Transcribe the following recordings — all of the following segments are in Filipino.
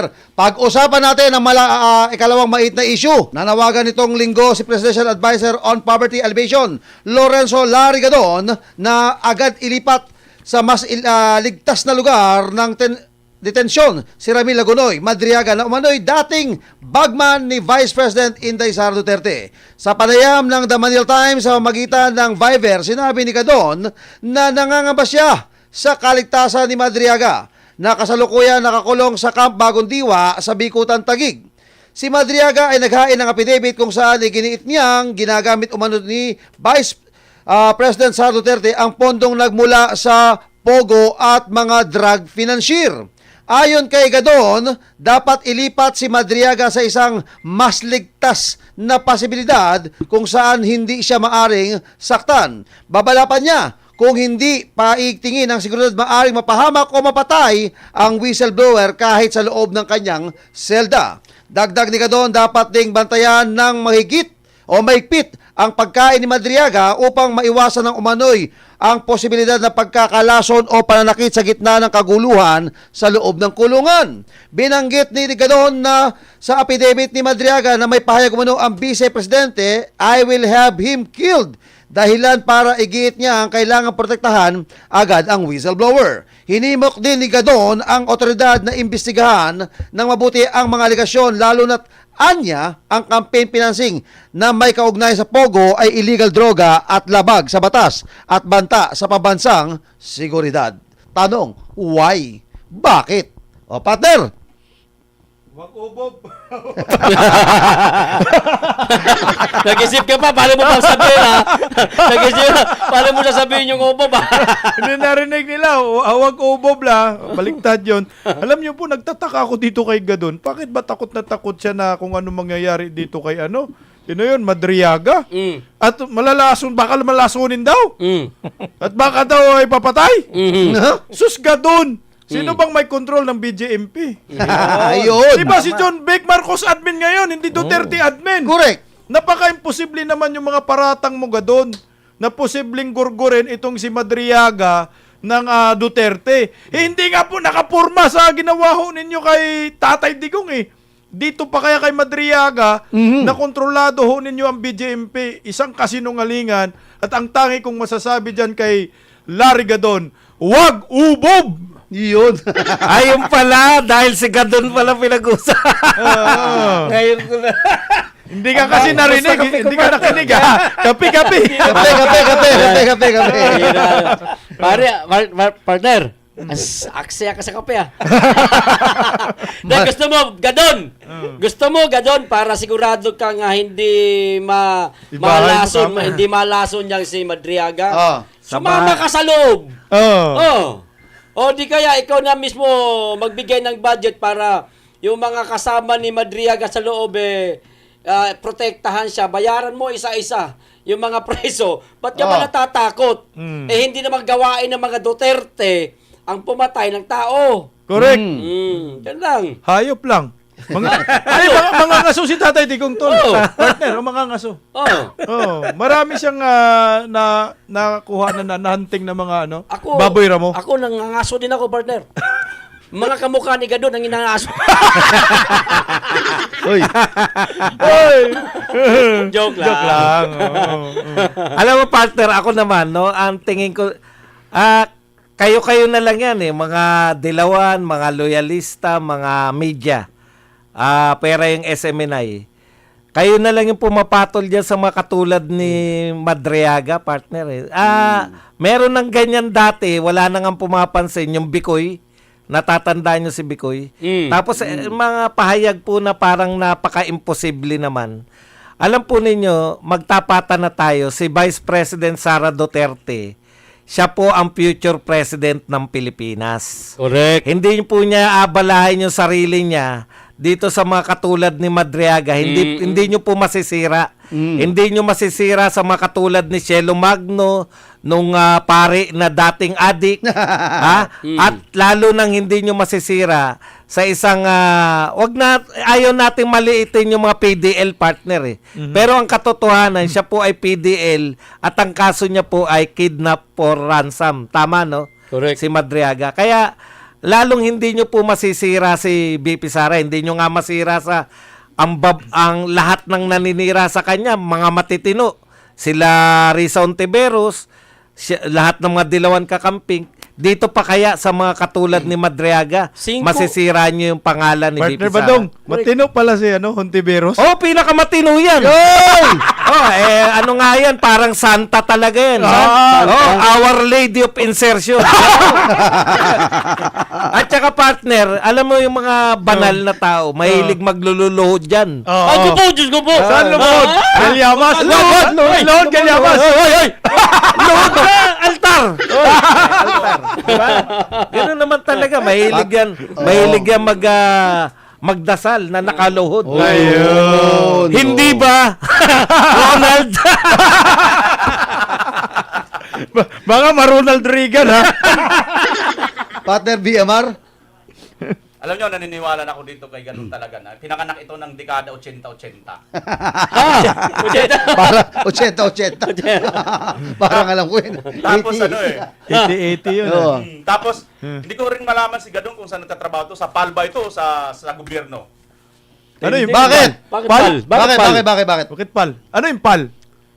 partner. Pag-usapan natin ang ikalawang mait na issue. Nanawagan nitong linggo si Presidential Advisor on Poverty Alleviation, Lorenzo Larrigadon, na agad ilipat sa mas ligtas na lugar ng detensyon si Ramil Lagunoy, Madriaga, na umano'y dating bagman ni Vice President Inday Sara Duterte. Sa panayam ng The Manila Times sa magitan ng Viber, sinabi ni Gadon na nangangamba siya sa kaligtasan ni Madriaga na kasalukuyan nakakulong sa Camp Bagong Diwa sa Bikutan, Taguig. Si Madriaga ay naghain ng affidavit kung saan iginiit niyang ginagamit umano ni Vice President Sara Duterte ang pondong nagmula sa Pogo at mga drug financier. Ayon kay Gadon, dapat ilipat si Madriaga sa isang mas ligtas na posibilidad kung saan hindi siya maaring saktan. Babalapan niya kung hindi paigtingin ang seguridad maaring mapahamak o mapatay ang whistleblower kahit sa loob ng kanyang selda. Dagdag ni Gadon, dapat ding bantayan ng mahigit o mahigpit ang pagkain ni Madriaga upang maiwasan ng umano'y ang posibilidad na pagkakalason o pananakit sa gitna ng kaguluhan sa loob ng kulungan. Binanggit ni Gadon na sa affidavit ni Madriaga na may pahayag umano ang Vice Presidente, I will have him killed, dahilan para igiit niya ang kailangang protektahan agad ang whistleblower. Hinimok din ni Gadon ang otoridad na imbestigahan ng mabuti ang mga aligasyon, lalo na't anya ang campaign financing na may kaugnay sa Pogo ay illegal droga at labag sa batas at banta sa pabansang seguridad. Tanong, why? Bakit? O partner? Wag ubob. Nag-isip ka pa, paano mo pa sabihin, ha? Nag-isip ka, paano mo sasabihin yung ubob, ha? Hindi narinig nila, wag ubob la. Baliktad yun. Alam niyo po, nagtataka ako dito kay Gadon. Bakit ba takot na takot siya na kung ano mangyayari dito kay ano? Sino yun? Madriaga? At baka malasunin daw. At baka daw ay papatay. Sus, Gadon! Sino bang may control ng BJMP? Ayun. Diba si John Vic Marcos admin ngayon, hindi Duterte admin? Correct. Napaka-imposible naman yung mga paratang mo Gadon na posibleng gurgurin itong si Madriaga ng Duterte. Hindi nga po nakapurma sa ginawa ho ninyo kay Tatay Digong eh. Dito pa kaya kay Madriaga na kontrolado ho ninyo ang BJMP. Isang kasinungalingan. At ang tangi kong masasabi dyan kay Larrigadon, wag ubob! Yun. Ayun pala, dahil si Gadon pala pinag-usap. Ngayon ko na. Hindi ka kasi narinig, hindi ka nakinig ha. Kape. Kape. Partner, aksaya ka sa kape, ha? Gusto mo, Gadon! Gusto mo, Gadon, para sigurado ka nga hindi malason niyang si Madriaga. Sumama ka sa loob. O di kaya ikaw na mismo magbigay ng budget para yung mga kasama ni Madriaga sa loob protektahan siya. Bayaran mo isa-isa yung mga preso. Ba't ka ba natatakot? Hindi naman gawain ng mga Duterte ang pumatay ng tao. Correct. Yan lang. Hayop lang. Mga ngaso si Tatay Digong tol. Partner, mga ngaso. Marami siyang nakuha na hunting na mga baboy ramo. Ako nangangaso din ako, partner. Mga kamukha ni Gadon ang inangaso. Oy. Joke lang. Alam mo, partner, ako naman, no, ang tingin ko, kayo-kayo na lang yan eh, mga dilawan, mga loyalista, mga media. Pera yung SMNI. Kayo na lang yung pumapatol dyan sa mga katulad ni Madriaga, partner. Meron ng ganyan dati, wala nang pumapansin, yung Bikoy. Natatandaan nyo si Bikoy. Tapos mga pahayag po na parang napaka-imposible naman. Alam po ninyo, magtapatan na tayo, si Vice President Sara Duterte, siya po ang future president ng Pilipinas. Correct. Hindi po niya abalahin yung sarili niya dito sa mga katulad ni Madriaga. Hindi nyo po masisira. Hindi nyo masisira sa mga katulad ni Cielo Magno, nung pare na dating adik. At lalo nang hindi nyo masisira sa isang ayaw nating maliitin yung mga PDL partner eh. Pero ang katotohanan, siya po ay PDL at ang kaso niya po ay kidnap for ransom. Tama, no? Correct. Si Madriaga. Kaya lalong hindi nyo po masisira si BP Sara. Hindi nyo nga masira sa ang lahat ng naninira sa kanya, mga matitino. Sila Risa Ontiveros, lahat ng mga dilawan kakamping. Dito pa kaya sa mga katulad ni Madriaga, masisira nyo yung pangalan ni BP Partner Sara. Badong, matino pala si Hontiveros. Oh, pinakamatino yan. Ano nga yan? Parang santa talaga yan. Our Lady of Insertion. At saka partner, alam mo yung mga banal na tao, mahilig maglululuhod dyan. Diyos ko po. Saan lumuhod? Galyamas. Lumuhod, Galyamas. Luhod ka! Altar! Diba? Ganun naman talaga. Mahilig yan magdasal na nakaluhod. Ayun. Hindi ba? Ronald? Baka Ronald Reagan, ha? Partner BMR. Alam nyo, naniniwala na ako dito kay ganun talaga na. Pinakanak ito ng dekada 80-80. Para 80-80. Parang alam ko yun. Tapos 80. ano eh. 80-80 yun. Oo. Tapos, hindi ko rin malaman si Gadong kung saan nagtatrabaho to. Sa PAL ba ito o sa gobyerno? Ano yung Bakit? Bakit Pal? pal? Bakit pal? Bakit? Bakit pal? Ano yung pal?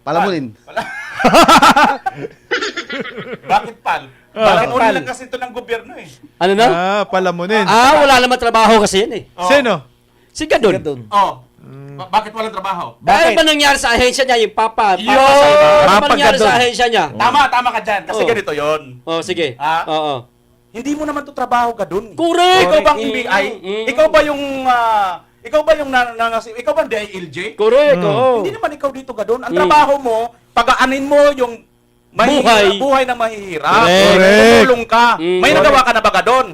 Palamunin. Bakit PAL? Parang uli lang kasi ito ng gobyerno eh. Ano na? Palamunin. Wala naman trabaho kasi yan eh. Oh. Sino? Si Gadon. Oh. Bakit walang trabaho? Ano ba nangyari sa ahensya niya? Yung papa Yun! Ano ba nangyari Gadon. sa ahensya niya? Tama ka dyan. Kasi Oh. ganito yon. Oh, sige. Ah. Oo. Hindi mo naman to trabaho, Gadon. Correct! Ikaw bang NBI? Mm. Ikaw ba yung... ikaw ba yung ikaw ba DILG? Correct, oo. Hindi naman ikaw dito, Gadon. Ang trabaho mo, pag-aanin mo yung buhay ng mahihirap. Correct. Tutulong ka. May correct. nagawa ka na ba, Gadon?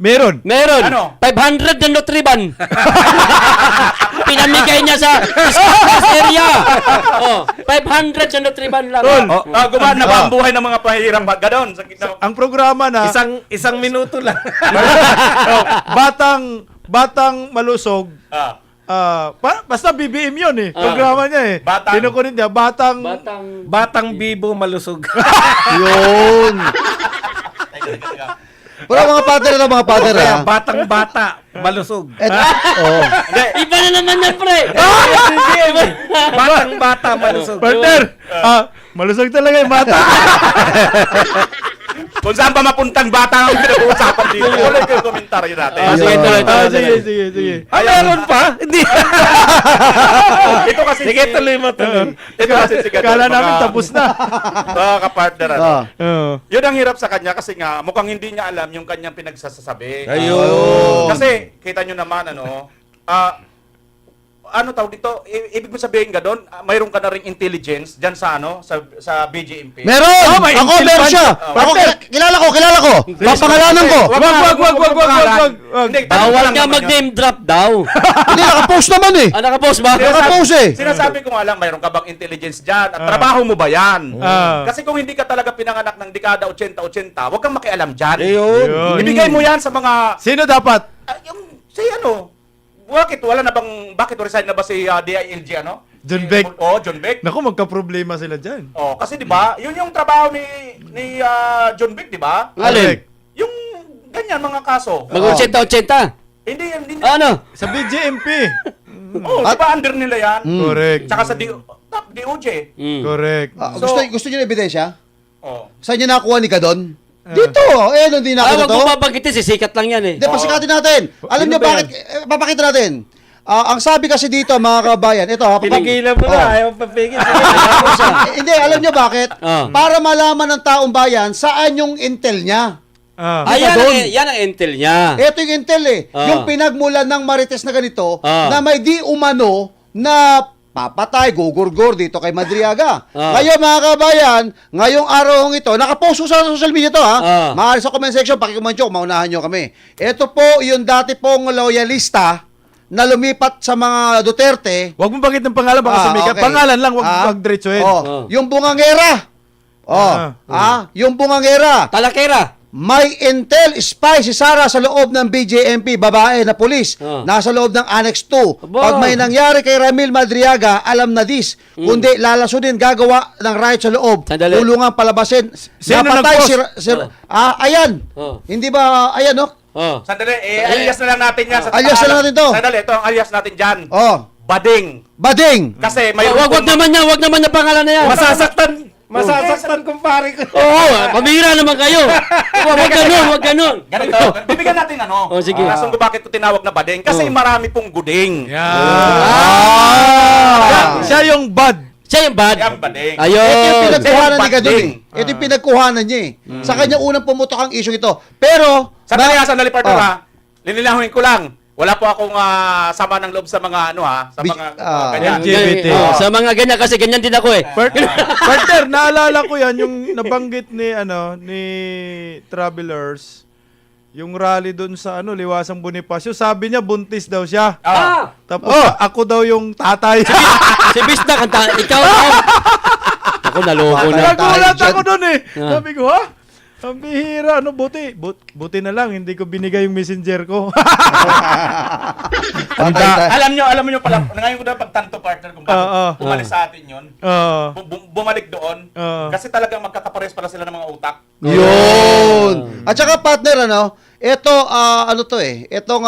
Meron. Meron. Ano? 500 na Nutriban. Pinamigay niya sa area. Oh, 500 sa Nutriban lang. Tol. Oh. Gumana na ba ang buhay ng mga pahihirap, Gadon? Ang programa na Isang minuto lang. batang malusog. Basta BBM yun eh. Programa niya eh. Batang- Kinukunin niya, batang... Batang bibo malusog. Yun. Pero mga partner na mga partner Kaya ha. batang bata malusog. Oh. Iba na naman yan, pre. Batang bata malusog. Partner! Malusog talaga yung bata. Kung saan pa mapuntang bata ang pinag-uusapan dito. Wala kayo komentaryo natin. Sige, tuloy. Sige. Meron pa? Hindi. Ito kasi Sige, tuloy mo tuloy. Ito kasi si Gadon. Kala namin tapos na. Mga kapartner. Ah. Yun ang hirap sa kanya kasi nga mukhang hindi niya alam yung kanyang pinagsasabi. Ayun. Kasi kita nyo naman ano tawag dito? Ibig mo sabihin Gadon, mayroon ka na ring intelligence diyan sa sa BJMP. Meron! may Ako meron siya! Ako, kilala ko! Papangalanan ko! Wag. Hindi, Bawal ka mag-name drop daw. Hindi, nakapost naman eh! Nakapost ba? Nakapost eh! Sinasabi ko nga lang, mayroon ka bang intelligence dyan? At trabaho mo ba yan? Ah. Kasi kung hindi ka talaga pinanganak ng dekada 80-80, huwag kang makialam dyan. Ayun. Ibigay mo yan sa mga... Sino dapat? Bakit resign na ba si DILG John Beck. John Beck. Naku, magka-problema sila dyan. Kasi 'di ba? Yun yung trabaho ni John Beck, 'di ba? Alin? Yung ganyan mga kaso. Mag-80-80. Hindi. Ano? Sa BJMP. Di ba under nila yan? Correct. Tsaka sa DOJ. Correct. Gusto niyo ng ebidensya? Oh. Saan niyo nakuha ni Gadon? Dito! Hindi nakita Wag to. mo babanggitin, sisikat lang yan eh. Hindi, pasikatin natin. Alam Sino niyo ba bakit? Papakita natin. Ang sabi kasi dito, mga kabayan, ito ha. Pinigilan mo na. Ayaw papigil. Hindi, alam niyo bakit? Ah. Para malaman ng taong bayan saan yung intel niya. Yan ang intel niya. Ito yung intel eh. Ah. Yung pinagmulan ng Marites na ganito, Ah. na may di umano na papatay, gugurgur dito kay Madriaga. Ngayon mga kabayan, ngayong araw ito, nakapost ko sa social media to ha. Maaari sa comment section, pakikuman nyo, maunahan nyo kami. Ito po yung dati pong loyalista na lumipat sa mga Duterte. Wag mo bakit ng pangalan, baka sumikat. Okay. Pangalan lang, wag diretsuhin. Yung bungangera. Yung bungangera. Talakera. May intel spy si Sara sa loob ng BJMP, babae na pulis. Nasa loob ng Annex 2. Aba. Pag may nangyari kay Ramil Madriaga, alam na this. Kundi lalasunin, gagawa ng riot sa loob. Sandali. Tulungan palabasin. Sino Napatay nag-post? ayan. Oh. Hindi ba, ayan no? Oh. Sandali, alias na lang natin yan. Alias na lang natin to. Sandali, ito ang alias natin dyan. Oh, Bading. Bading. Kasi may Wag naman niya pangalan na yan. Masasaktan kumpare ko. Oo, pamira naman kayo. Wag ganun. Ganito, bibigyan natin Oh, sige. Rason ko bakit ko tinawag na bading? Kasi marami pong guding. Siya yung bad. Siya yung bad. Yan, bading. Ito yung Ayun. pinagkuhanan ni Gadon Bading. eh. Ito yung pinagkuhanan niya eh. Sa kanya unang pumutok ang issue ito. Pero, Sandali, partner Oh. ha. Linilahuin ko lang. Wala po akong sama ng loob sa mga sa mga ganyan. LGBT. Oh, sa mga ganyan kasi ganyan din ako eh. Partner, naalala ko yan, yung nabanggit ni Travelers, yung rally doon sa Liwasang Bonifacio, sabi niya buntis daw siya. Ah! Tapos ako daw yung tatay. Si Bista kanta, ikaw. Ako naloko na. Nagulat Tayo ako doon eh. Ah. Sabi ko, ha? Ang bihira, buti na lang, hindi ko binigay yung messenger ko. Alam nyo pala, ngayon ko na pagtanto partner kung bakit umalis sa atin yun. Bumalik doon. Kasi talagang magkakapares pala sila ng mga utak. yun. At saka partner, ito, itong,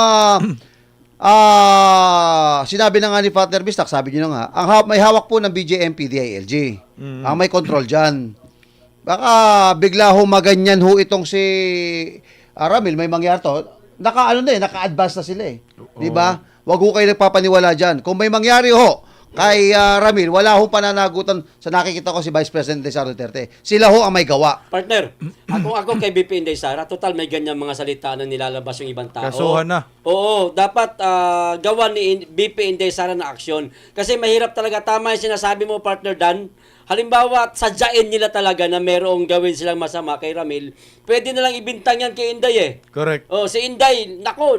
sinabi na nga ni partner Bistak, sabi niyo na nga, may hawak po ng BJMP, DILG. Ang may control dyan. Baka bigla ho maganyan ho itong si Ramil, may mangyari to. Naka-advance na sila eh. Di ba? Wag ho kayo nagpapaniwala dyan. Kung may mangyari ho kay Ramil, wala ho pananagutan sa nakikita ko si Vice President Sara Duterte. Sila ho ang may gawa. Partner, ako kay BP Inday Sara, total may ganyan mga salita na nilalabas yung ibang tao. Kasuhan na. Oo, dapat gawan ni BP Inday Sara na aksyon. Kasi mahirap talaga, tama yung sinasabi mo, partner Dan. Halimbawa, sadyain nila talaga na merong gawin silang masama kay Ramil, pwede na lang ibintang yan kay Inday eh. Correct. Oh, si Inday, nako,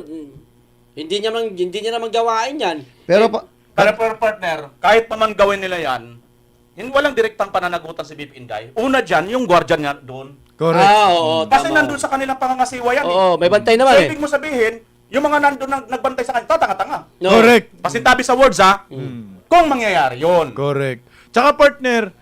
hindi niya naman gawain yan. Pero, Pero partner, kahit pa man gawin nila yan, walang direktang pananagutan si BP Inday. Una dyan, yung guardian nga doon. Correct. Oo, Kasi tama. nandun sa kanilang pangangasiwa yan. Oo, may bantay naman So, eh. ibig mo sabihin, yung mga nandun nagbantay sa kanila, tanga-tanga. No. Correct. Pasintabi sa words kung mangyayari yun. Correct. Tsaka partner,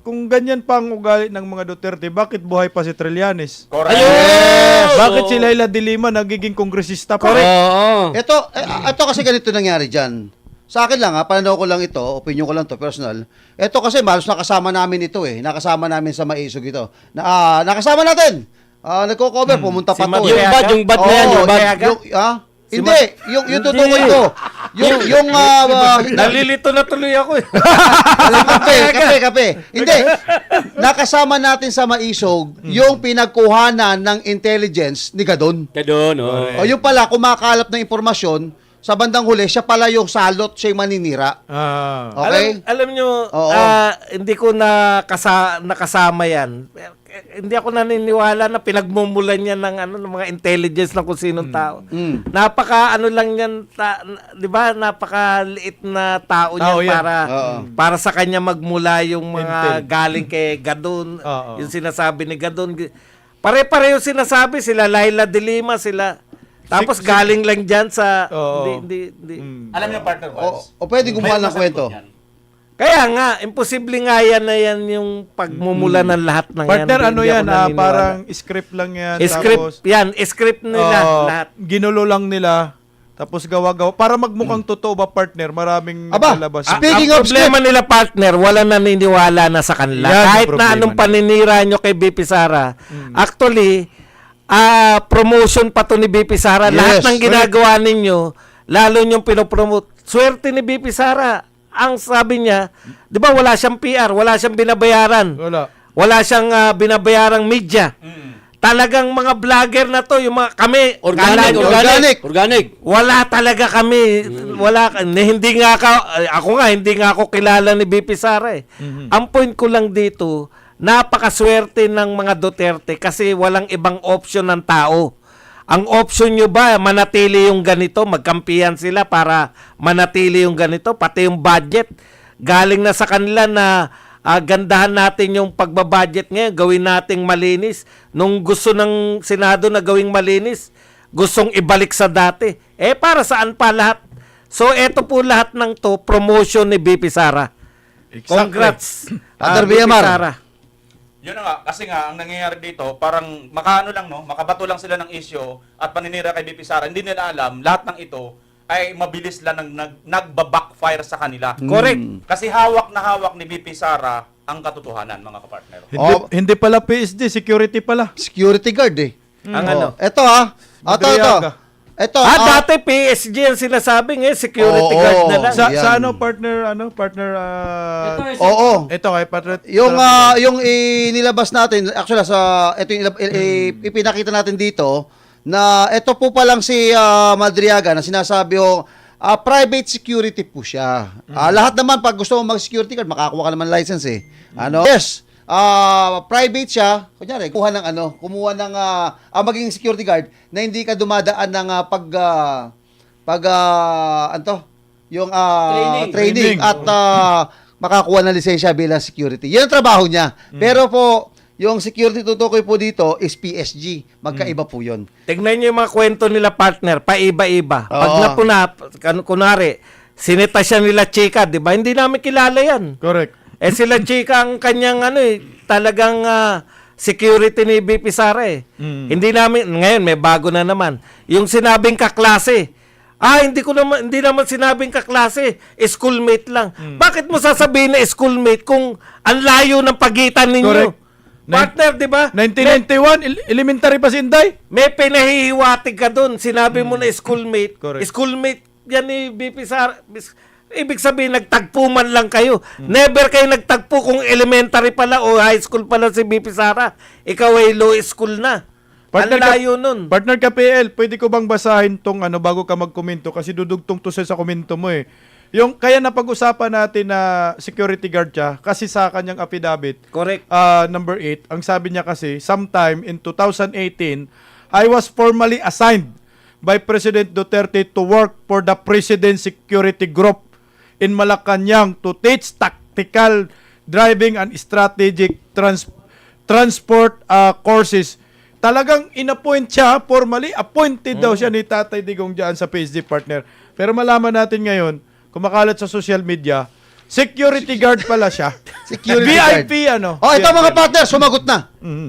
kung ganyan pa ang ugali ng mga Duterte, bakit buhay pa si Trillanes? Correct. Ayun! Bakit si Laila de Lima nagiging kongresista pa? Oo. ito kasi ganito nangyari dyan. Sa akin lang pananaw ko lang ito, opinion ko lang to personal. Ito kasi malos nakasama namin ito eh. Nakasama namin sa Maisog ito. Nakasama natin. Nagko-cover, pumunta pa to. Yung bad na yan, yung bad. Hindi, yung tutukoy ko. Yung Nalilito na tuloy ako eh. kape. Hindi. Nakasama natin sa Maisog yung pinagkuhanan ng intelligence ni Gadon. Kadon, oh. O yung pala, kumakalap ng impormasyon, sa bandang huli, siya pala yung salot, siya yung maninira. Okay? Alam nyo, Oo. hindi ko nakasama yan. Hindi ako naniniwala na pinagmumulan niya ng mga intelligence ng kung sinong tao. Napaka lang yan, 'di ba? Napakaliit na tao Tao niyan yan. para sa kanya magmula yung mga Intel. galing kay Gadon, Oo. yung sinasabi ni Gadon. Pare-pareho sinasabi sila Laila de Lima sila. Tapos galing lang diyan sa Oo. hindi. Alam niyo, partner, O pwede gumawa ng kwento. Kaya nga, imposible nga yan na yan yung pagmumula ng lahat ng Partner, yan. Hindi ako naniniwala. parang script lang yan. Script nila lahat. Ginulo lang nila. Tapos gawa-gawa. Para magmukhang totoo ba, partner? Maraming Aba, nalalabas. speaking Ang of problema nila, partner, wala naniniwala na sa kanila. Yan ang Kahit na problema anong nila. paninira nyo kay BP Sara, actually, promotion pa to ni BP Sara. Yes, Lahat ng ginagawa ninyo, lalo nyong pinopromote. Swerte ni BP Sara. Ang sabi niya, di ba wala siyang PR, wala siyang binabayaran. Wala siyang binabayarang media. Talagang mga vlogger na to, yung mga kami, kala nyo, Organic. wala talaga kami. Hindi nga hindi nga ako kilala ni BP Sara eh. Ang point ko lang dito, napakaswerte ng mga Duterte kasi walang ibang option ng tao. Ang option nyo ba, manatili yung ganito, magkampihan sila para manatili yung ganito, pati yung budget. Galing na sa kanila na gandahan natin yung pagbabudget ngayon, gawin nating malinis. Nung gusto ng Senado na gawing malinis, gustong ibalik sa dati. Para saan pa lahat? So, eto po lahat ng to, promotion ni BP Sara. Exactly. Congrats, Father BP Villamar. Sara. Yun na nga, kasi nga, ang nangyayari dito, parang makaano lang, no? Makabato lang sila ng issue at paninira kay BP Sara. Hindi nila alam, lahat ng ito ay mabilis lang nagbabackfire sa kanila. Correct. Kasi hawak na hawak ni BP Sara ang katotohanan, mga kapartner. Hindi pala PSD, security pala. Security guard eh. Ang ano? Ito ha. Madriaga. Ito. Dati PSG ang sinasabi ngayon, security Oo, guard na lang. Yan. Sa partner, Ito is Oo. ito kay partner. Yung inilabas natin, actually ito yung ipinakita natin dito na ito po pa lang si Madriaga na sinasabi ho, private security po siya. Lahat naman pag gusto mo mag-security card, makakuha ka naman license eh. Yes. Private siya, kunyari, kumuha ng maging security guard na hindi ka dumadaan ng training at makakuha ng lisensya bilang security. Yan ang trabaho niya. Pero po, yung security tutukoy po dito is PSG. Magkaiba po yun. Tignan niyo yung mga kwento nila, partner, paiba-iba. Pag Oo. napuna, kunwari, sinita siya nila Chika, di ba? Hindi namin kilala yan. Correct. Sila Chika ang kanyang talagang security ni BP Sara eh. Hindi namin, ngayon may bago na naman. Yung sinabing kaklase, hindi naman sinabing kaklase, schoolmate lang. Bakit mo sasabihin na schoolmate kung ang layo ng pagitan ninyo? Correct. Partner, di ba? 1991, elementary pa si Inday. May pinahihiwatig ka doon. Sinabi mo na schoolmate. Correct. Schoolmate yan ni BP Sara. Ibig sabihin, nagtagpo man lang kayo. Never kayo nagtagpo kung elementary pala o high school pala si BP Sara. Ikaw ay low school na. Ang layo nun. Partner ka PL, pwede ko bang basahin tong bago ka magkomento kasi dudugtong to sa komento mo eh. Yung kaya napag-usapan natin na security guard siya kasi sa kanyang affidavit. Correct. Number 8, ang sabi niya kasi, sometime in 2018, I was formally assigned by President Duterte to work for the President Security Group in Malacanang to teach tactical driving and strategic transport courses. Talagang inappoint siya, formally appointed daw siya ni Tatay Digong dyan sa PSD, partner. Pero malaman natin ngayon, kumakalat sa social media, security guard pala siya. Security VIP guard. Ito mga partner, sumagot na.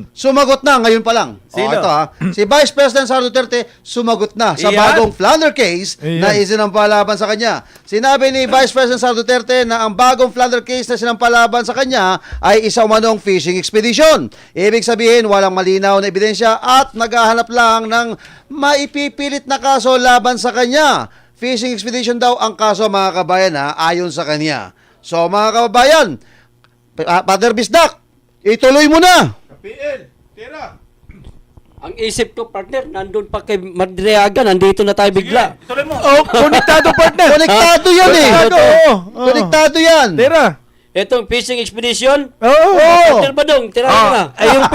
Sumagot na ngayon pa lang. Sino? Ito si Vice President Sara Duterte sumagot na sa Iyan. bagong Flounder case na Iyan. isinampalaban sa kanya. Sinabi ni Vice President Sara Duterte na ang bagong Flounder case na sinampalaban sa kanya ay isa umanong fishing expedition. Ibig sabihin, walang malinaw na ebidensya at naghahanap lang ng maipipilit na kaso laban sa kanya. Fishing expedition daw ang kaso, mga kabayan, ayon sa kanya. So mga kababayan, Father Bisdak, ituloy mo na. PL, tira. Ang isip ko, partner, nandun pa kay Madriaga, nandito na tayo bigla. Ituloy mo. Konektado partner. Konektado yan eh. Konektado, oo. Konektado yan. Tira. Itong fishing expedition, Oo. partner ba dong? Tira mo na. Ay, yung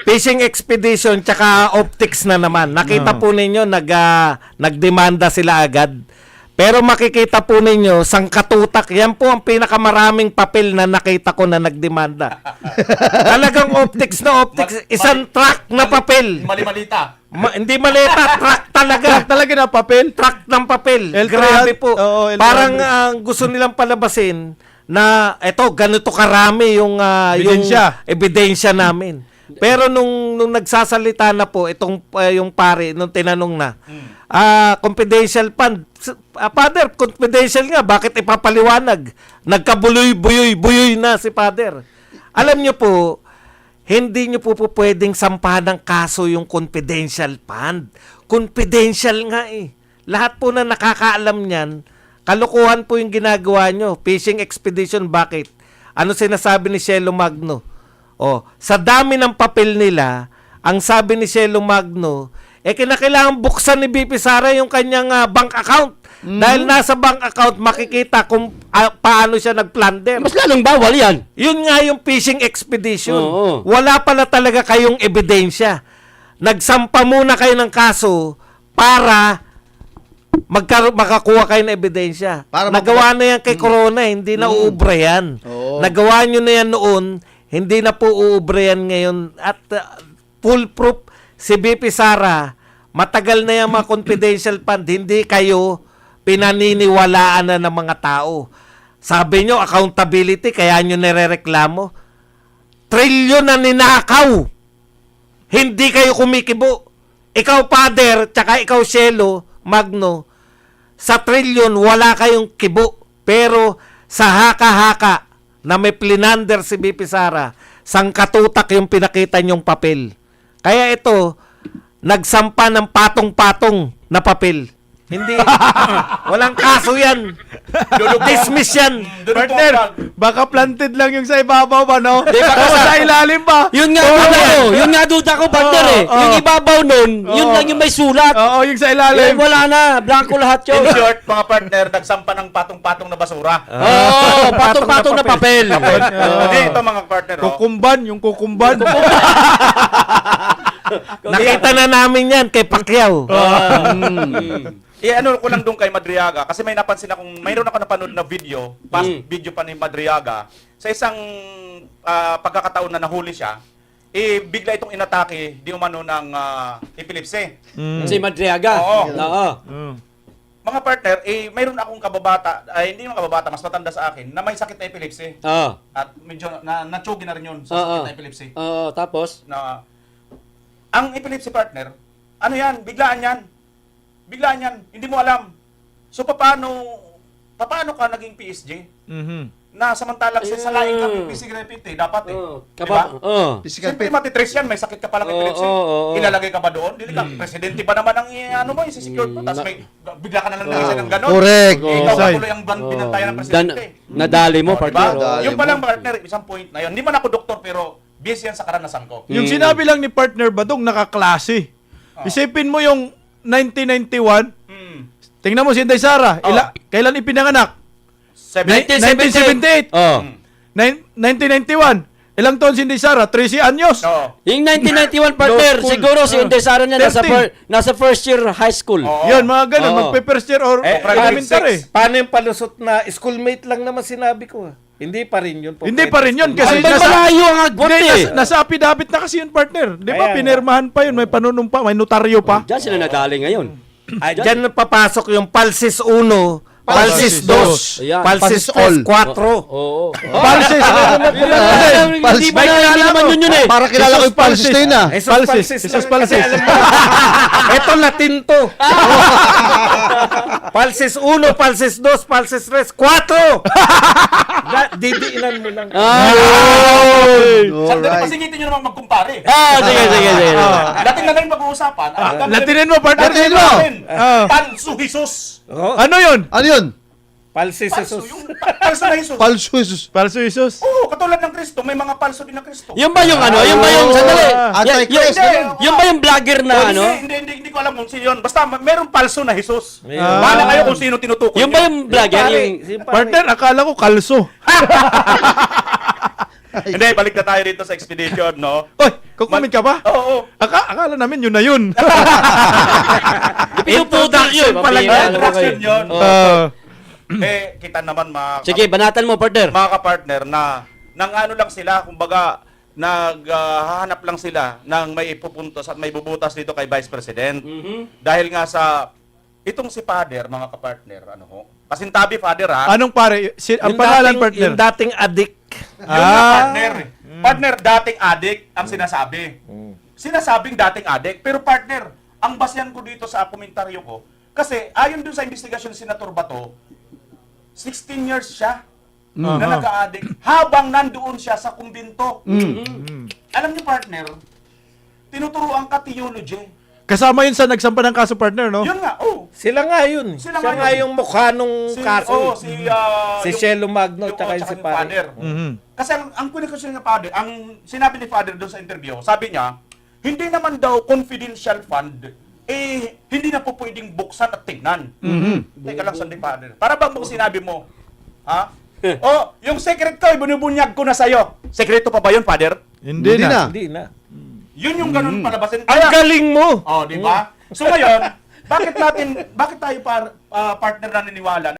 fishing expedition, tsaka optics na naman. Nakita po ninyo, nagdemanda sila agad. Pero makikita po ninyo, sangkatutak, yan po ang pinakamaraming papel na nakita ko na nagdemanda. Talagang optics na optics, isang truck na papel. Mali-malita. Hindi maleta, truck talaga. Talaga na papel. Truck ng papel. L300. Grabe po. Oo, L300. Parang gusto nilang palabasin na eto ganito karami yung Ebidensya. yung ebidensya namin. Pero nung nagsasalita na po itong yung pare nung tinanong na confidential fund. Father, confidential nga, bakit ipapaliwanag? Nagkabuloy-buyoy na si Father. Alam niyo po, hindi niyo po pwedeng sampahan ng kaso yung confidential fund. Confidential nga eh. Lahat po na nakakaalam niyan, kalokohan po yung ginagawa nyo. Fishing expedition, bakit? Ano sinasabi ni Cielo Magno? Sa dami ng papel nila, ang sabi ni Cielo Magno, kinakailangan buksan ni BP Sara yung kanyang bank account. Dahil nasa bank account, makikita kung paano siya nagplunder. Mas lalong bawal yan. Yun nga yung fishing expedition. Oo. Wala pala talaga kayong ebidensya. Nagsampa muna kayo ng kaso para makakuha kayo ng ebidensya. Para Nagawa na yan kay Corona, hindi na uubra yan. Oo. Nagawa nyo na yan noon, hindi na po uubra yan ngayon. At foolproof si BP Sara, matagal na yung mga confidential fund, hindi kayo pinaniniwalaan na ng mga tao. Sabi nyo, accountability, kaya nyo nirereklamo. trilyon na ninakaw. Hindi kayo kumikibo. Ikaw, Father, tsaka ikaw, Shelo, Magno, sa trilyon, wala kayong kibo. Pero sa haka-haka na may plinander si BP Sara, sangkatutak yung pinakita niyong papel. Kaya ito, nagsampa ng patong-patong na papel. Hindi. Walang kaso yan. Dismiss yan. Partner, baka planted lang yung sa ibabaw ba, no? Di, baka O sa ilalim ba? Yun nga duda ko. Yun nga duda ko, partner eh. Oo. Yung ibabaw nun, yun lang yung may sulat. Oo, yung sa Eh, ilalim. wala na. Blanco lahat yun. In short, mga partner, nagsampa ng patong-patong na basura. Oo, patong-patong na papel. Hindi, ito mga partner. Oh. Kukumban, yung kukumban. Nakita na namin yan kay Pacquiao. Ano ko lang doon kay Madriaga kasi may napansin akong mayroon ako napanood na video, past video pa ni Madriaga sa isang pagkakataon na nahuli siya, bigla itong inatake di umano ng epilepsy. Si Madriaga. Oo. Oo. Mga partner, mayroon akong kababata, hindi naman kababata, mas matanda sa akin, na may sakit na epilepsy. Oo. At medyo natsugi na rin yun sa Oo. sakit na epilepsy. Oo, tapos? Na ang epilepsy partner, ano yan, biglaan yan. Biglaan yan, hindi mo alam. So paano ka naging PSG? Na samantalang sa laing ka physical repeat dapat eh. Diba? Oo. Physical Siyempre fit. matitres yan, may sakit ka palang epilepsy. Ilalagay ka ba doon? Dili ka, presidente ba naman ang ano mo, isi-secure mo, tapos may bigla ka na lang nagisa ng gano'n. Correct. Ikaw Sai. tuloy ang binantayan ng presidente. Nadali mo, Diba? partner. Nadali Yung mo. palang partner, isang point na yun. Hindi man ako doktor, pero based yan sa karanasan ko. Yung sinabi lang ni partner Badong, nakaklase. Isipin mo yung 1991, tingnan mo si Inday Sara, kailan ipinanganak? 1978. Oo. 1991. Ilang taon si Inday Sara? 13 anyos. Oo. Yung 1991, partner, Law school. siguro si Inday Sara niya 13. nasa first year high school. Oo. Yun, mga ganun. Oo. Magpe-first year or elementary. Paano yung palusot na schoolmate lang naman sinabi ko? Hindi pa rin yun. Hindi pa rin yun kasi Ay, malayo ang agwat Hindi, eh. nasa affidavit na kasi yun, partner. Di ba, Kaya nga. pinirmahan pa yun, may panunumpa, may notaryo pa. Diyan sila nadali ngayon. Ay, dyan na papasok yung Palsis 1, Palsis 2, Ayan. Palsis Palsis all. 3, 4. Oo. Palsis. Hindi ba hindi naman yun eh. Para kilala ko yung pulses na yun ah. Jesus Palsis. Palsis. Jesus lang. Palsis. Kasi alam mo, ito Latin to. Palsis 1, Palsis 2, Palsis 3, 4! Didiinan mo lang. Sandali, Alright. pasingitin nyo naman magkumpare. Sige. Dating na rin pag-uusapan. Latinin mo, partner. Latinin mo. Pansu Jesus. Ano yun? Ano yun? Palsis Palsu, Jesus. yung palso na Jesus. Palso Jesus. Palso Jesus. Oo, katulad ng Kristo, may mga palso din ng Kristo. Yung ba yung ano? Yung ba yung sandali? Antichrist. Yung ba yung vlogger na ano? Hindi ko alam kung sino yun. Basta merong palso na Jesus. Ah. Bahala kayo kung sino tinutukoy Yung ba yung vlogger? Yung Partner, akala ko kalso. Hindi, balik na tayo dito sa expedition, no? Oy, kukumit ka ba? Oo. Akala namin yun na yun. introduction pa lang yan. Introduction yun. Kita naman Sige, banatan mo, partner. mga kapartner na nang ano lang sila, kumbaga naghahanap lang sila ng may ipupuntos at may bubutas dito kay Vice President. Dahil nga sa itong si Father, mga kapartner, ano ho? Pasintabi Father ha. Anong pare? Ang pangalan, partner? Yung dating adik. Yun nga, partner. Partner, dating addict ang sinasabi. Sinasabing dating addict. Pero partner, ang basyan ko dito sa komentaryo ko, kasi ayon dun sa investigasyon ni Senator Bato, 16 years siya na nag-a-addict habang nandoon siya sa kumbinto. Alam niyo partner, tinuturuan ka theology. Kasama yun sa nagsampa ng kaso, partner, no? Yun nga, oh. Sila nga yun. Sila Siya nga nga yun. yung mukha nung kaso. Si Si Shelo Magno, tsaka yung si Father. Father. Kasi ang kwestiyon ng Father, ang sinabi ni Father doon sa interview, sabi niya, hindi naman daw confidential fund, hindi na po pwedeng buksan at tignan. Teka lang, Sunday Father. Para bang sinabi mo, ha? Yung secret ko, ibinubunyag ko na sa'yo. Sekreto pa ba yun, Father? Hindi na. Hindi na. Yun yung ganun palabasin. Ang galing mo! Di ba? So ngayon, bakit tayo partner na naniniwala